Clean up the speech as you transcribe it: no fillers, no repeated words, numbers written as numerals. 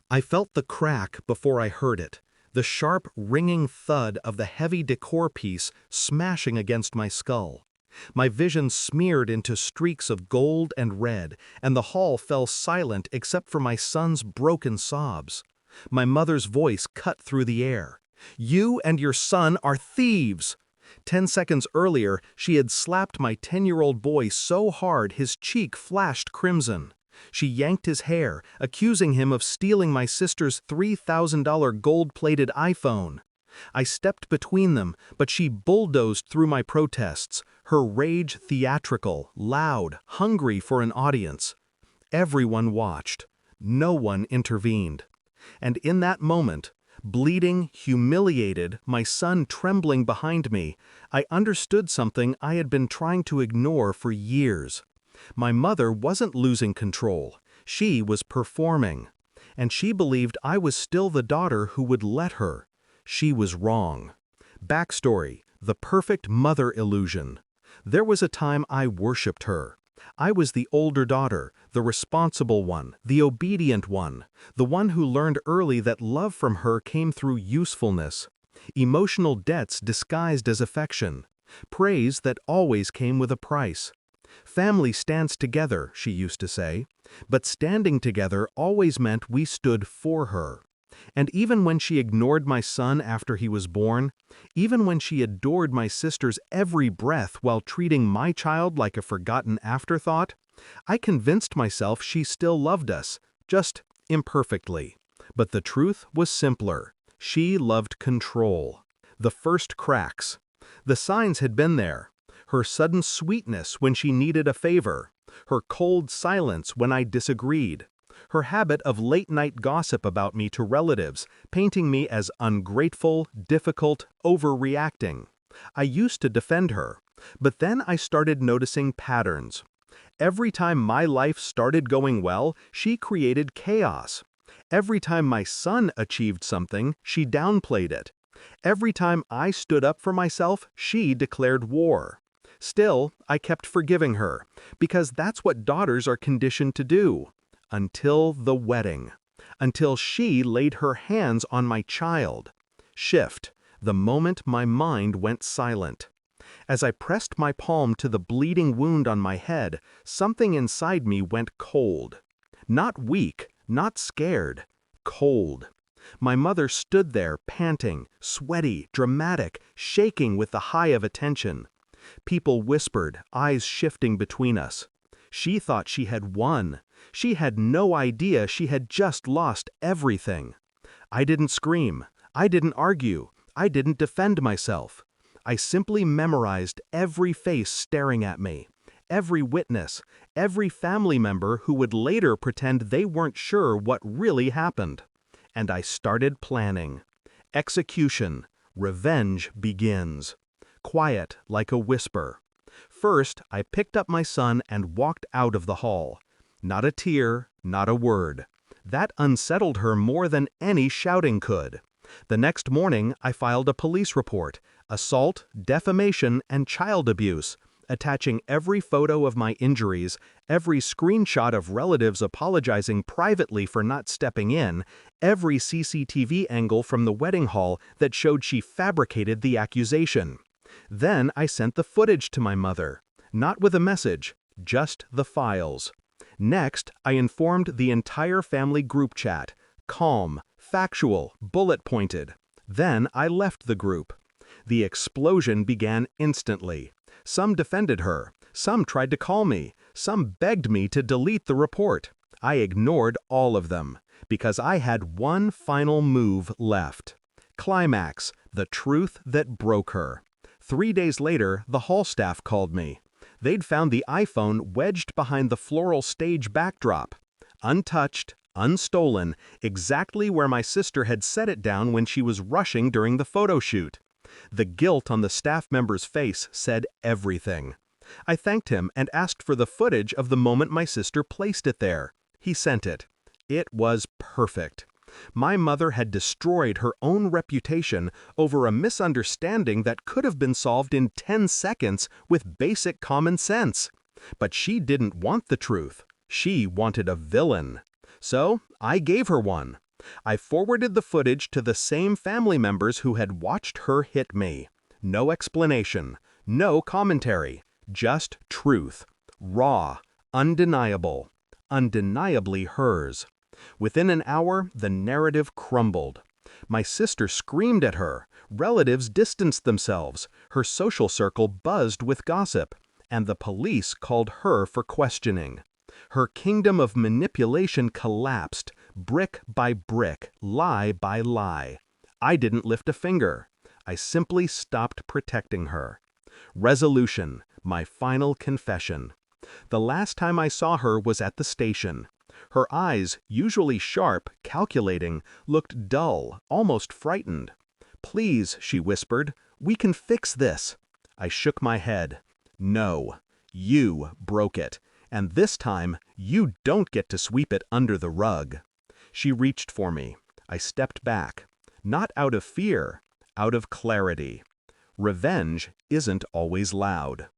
I felt the crack before I heard it, the sharp, ringing thud of the heavy decor piece smashing against my skull. My vision smeared into streaks of gold and red, and the hall fell silent except for my son's broken sobs. My mother's voice cut through the air. "You and your son are thieves!" 10 seconds earlier, she had slapped my 10-year-old boy so hard his cheek flashed crimson. She yanked his hair, accusing him of stealing my sister's $3,000 gold-plated iPhone. I stepped between them, but she bulldozed through my protests, her rage theatrical, loud, hungry for an audience. Everyone watched. No one intervened. And in that moment, bleeding, humiliated, my son trembling behind me, I understood something I had been trying to ignore for years. My mother wasn't losing control. She was performing. And she believed I was still the daughter who would let her. She was wrong. Backstory: the perfect mother illusion. There was a time I worshipped her. I was the older daughter, the responsible one, the obedient one, the one who learned early that love from her came through usefulness, emotional debts disguised as affection, praise that always came with a price. Family stands together, she used to say, but standing together always meant we stood for her. And even when she ignored my son after he was born, even when she adored my sister's every breath while treating my child like a forgotten afterthought, I convinced myself she still loved us, just imperfectly. But the truth was simpler. She loved control. The first cracks. The signs had been there. Her sudden sweetness when she needed a favor, her cold silence when I disagreed, her habit of late-night gossip about me to relatives, painting me as ungrateful, difficult, overreacting. I used to defend her, but then I started noticing patterns. Every time my life started going well, she created chaos. Every time my son achieved something, she downplayed it. Every time I stood up for myself, she declared war. Still, I kept forgiving her, because that's what daughters are conditioned to do. Until the wedding. Until she laid her hands on my child. Shift. The moment my mind went silent. As I pressed my palm to the bleeding wound on my head, something inside me went cold. Not weak, not scared. Cold. My mother stood there panting, sweaty, dramatic, shaking with the high of attention. People whispered, eyes shifting between us. She thought she had won. She had no idea she had just lost everything. I didn't scream. I didn't argue. I didn't defend myself. I simply memorized every face staring at me, every witness, every family member who would later pretend they weren't sure what really happened. And I started planning. Execution. Revenge begins. Quiet like a whisper. First, I picked up my son and walked out of the hall. Not a tear, not a word. That unsettled her more than any shouting could. The next morning, I filed a police report, assault, defamation, and child abuse, attaching every photo of my injuries, every screenshot of relatives apologizing privately for not stepping in, every CCTV angle from the wedding hall that showed she fabricated the accusation. Then I sent the footage to my mother, not with a message, just the files. Next, I informed the entire family group chat, calm, factual, bullet-pointed. Then I left the group. The explosion began instantly. Some defended her, some tried to call me, some begged me to delete the report. I ignored all of them, because I had one final move left. Climax, the truth that broke her. 3 days later, the hall staff called me. They'd found the iPhone wedged behind the floral stage backdrop. Untouched, unstolen, exactly where my sister had set it down when she was rushing during the photo shoot. The guilt on the staff member's face said everything. I thanked him and asked for the footage of the moment my sister placed it there. He sent it. It was perfect. My mother had destroyed her own reputation over a misunderstanding that could have been solved in 10 seconds with basic common sense. But she didn't want the truth. She wanted a villain. So I gave her one. I forwarded the footage to the same family members who had watched her hit me. No explanation, no commentary, just truth. Raw, undeniable, undeniably hers. Within an hour, the narrative crumbled. My sister screamed at her, relatives distanced themselves, her social circle buzzed with gossip, and the police called her for questioning. Her kingdom of manipulation collapsed, brick by brick, lie by lie. I didn't lift a finger. I simply stopped protecting her. Resolution, my final confession. The last time I saw her was at the station. Her eyes, usually sharp, calculating, looked dull, almost frightened. "Please," she whispered, "we can fix this." I shook my head. "No, you broke it, and this time you don't get to sweep it under the rug." She reached for me. I stepped back. Not out of fear, out of clarity. Revenge isn't always loud.